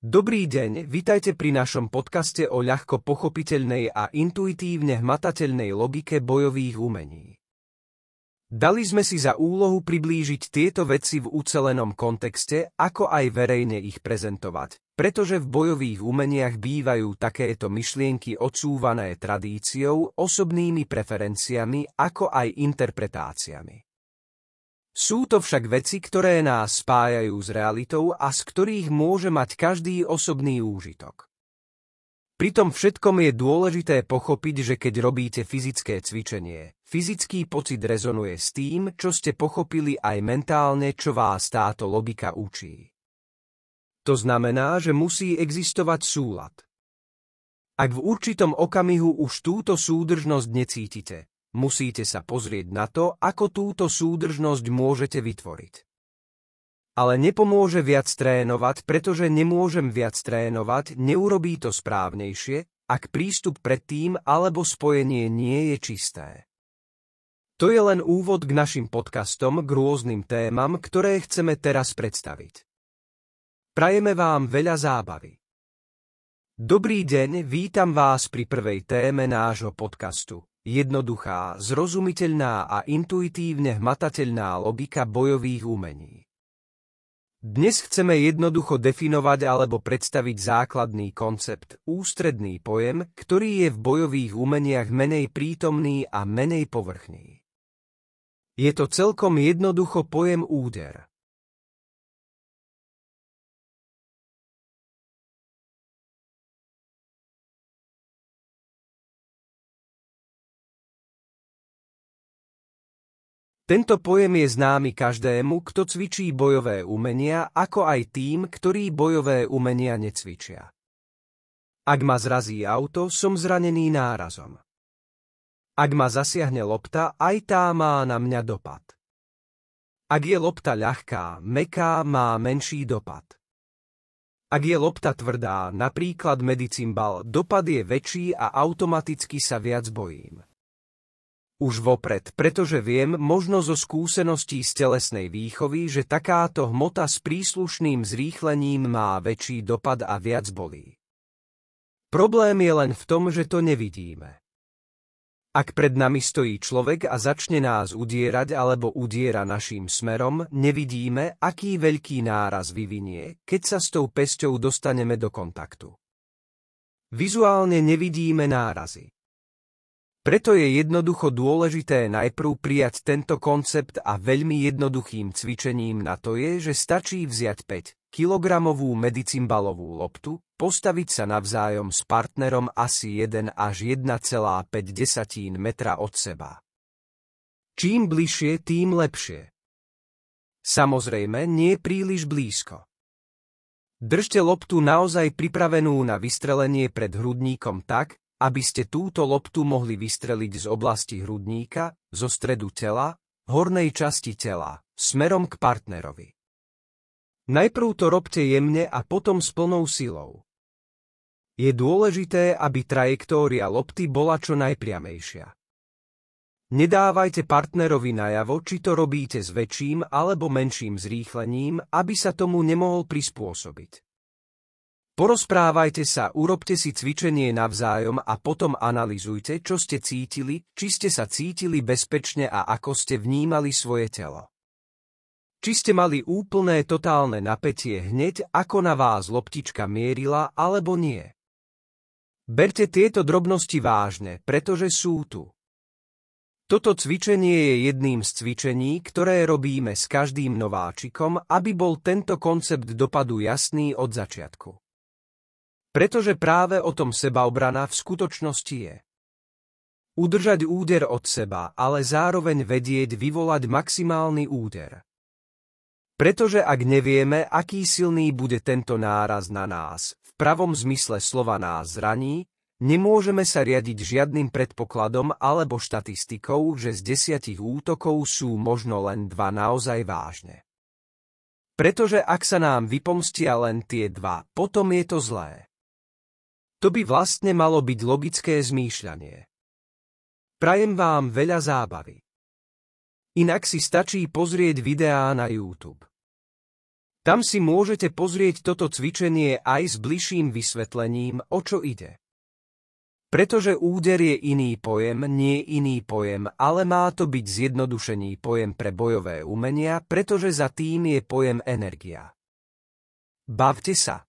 Dobrý deň, vitajte pri našom podcaste o ľahko pochopiteľnej a intuitívne hmatateľnej logike bojových umení. Dali sme si za úlohu priblížiť tieto veci v ucelenom kontexte, ako aj verejne ich prezentovať, pretože v bojových umeniach bývajú takéto myšlienky odsúvané tradíciou, osobnými preferenciami, ako aj interpretáciami. Sú to však veci, ktoré nás spájajú s realitou a z ktorých môže mať každý osobný úžitok. Pri tom všetkom je dôležité pochopiť, že keď robíte fyzické cvičenie, fyzický pocit rezonuje s tým, čo ste pochopili aj mentálne, čo vás táto logika učí. To znamená, že musí existovať súlad. Ak v určitom okamihu už túto súdržnosť necítite, musíte sa pozrieť na to, ako túto súdržnosť môžete vytvoriť. Ale nepomôže viac trénovať, pretože nemôžem viac trénovať, neurobí to správnejšie, ak prístup predtým alebo spojenie nie je čisté. To je len úvod k našim podcastom, k rôznym témam, ktoré chceme teraz predstaviť. Prajeme vám veľa zábavy. Dobrý deň, vítam vás pri prvej téme nášho podcastu. Jednoduchá, zrozumiteľná a intuitívne hmatateľná logika bojových umení. Dnes chceme jednoducho definovať alebo predstaviť základný koncept, ústredný pojem, ktorý je v bojových umeniach menej prítomný a menej povrchný. Je to celkom jednoducho pojem úder. Tento pojem je známy každému, kto cvičí bojové umenia, ako aj tým, ktorí bojové umenia necvičia. Ak ma zrazí auto, som zranený nárazom. Ak ma zasiahne lopta, aj tá má na mňa dopad. Ak je lopta ľahká, mäkká, má menší dopad. Ak je lopta tvrdá, napríklad medicimbal, dopad je väčší a automaticky sa viac bojím. Už vopred, pretože viem, možno zo skúseností z telesnej výchovy, že takáto hmota s príslušným zrýchlením má väčší dopad a viac bolí. Problém je len v tom, že to nevidíme. Ak pred nami stojí človek a začne nás udierať alebo udiera naším smerom, nevidíme, aký veľký náraz vyvinie, keď sa s tou pesťou dostaneme do kontaktu. Vizuálne nevidíme nárazy. Preto je jednoducho dôležité najprv prijať tento koncept a veľmi jednoduchým cvičením na to je, že stačí vziať 5-kilogramovú medicimbalovú loptu, postaviť sa navzájom s partnerom asi 1 až 1,5 metra od seba. Čím bližšie, tým lepšie. Samozrejme, nie príliš blízko. Držte loptu naozaj pripravenú na vystrelenie pred hrudníkom tak, aby ste túto loptu mohli vystreliť z oblasti hrudníka, zo stredu tela, hornej časti tela, smerom k partnerovi. Najprv to robte jemne a potom s plnou silou. Je dôležité, aby trajektória lopty bola čo najpriamejšia. Nedávajte partnerovi najavo, či to robíte s väčším alebo menším zrýchlením, aby sa tomu nemohol prispôsobiť. Porozprávajte sa, urobte si cvičenie navzájom a potom analyzujte, čo ste cítili, či ste sa cítili bezpečne a ako ste vnímali svoje telo. Či ste mali úplné totálne napätie hneď, ako na vás loptička mierila, alebo nie. Berte tieto drobnosti vážne, pretože sú tu. Toto cvičenie je jedným z cvičení, ktoré robíme s každým nováčikom, aby bol tento koncept dopadu jasný od začiatku. Pretože práve o tom sebaobrana v skutočnosti je. Udržať úder od seba, ale zároveň vedieť vyvolať maximálny úder. Pretože ak nevieme, aký silný bude tento náraz na nás, v pravom zmysle slova nás zraní, nemôžeme sa riadiť žiadnym predpokladom alebo štatistikou, že z 10 útokov sú možno len 2 naozaj vážne. Pretože ak sa nám vypomstia len tie 2, potom je to zlé. To by vlastne malo byť logické zmýšľanie. Prajem vám veľa zábavy. Inak si stačí pozrieť videá na YouTube. Tam si môžete pozrieť toto cvičenie aj s bližším vysvetlením, o čo ide. Pretože úder je iný pojem, nie iný pojem, ale má to byť zjednodušený pojem pre bojové umenia, pretože za tým je pojem energia. Bavte sa.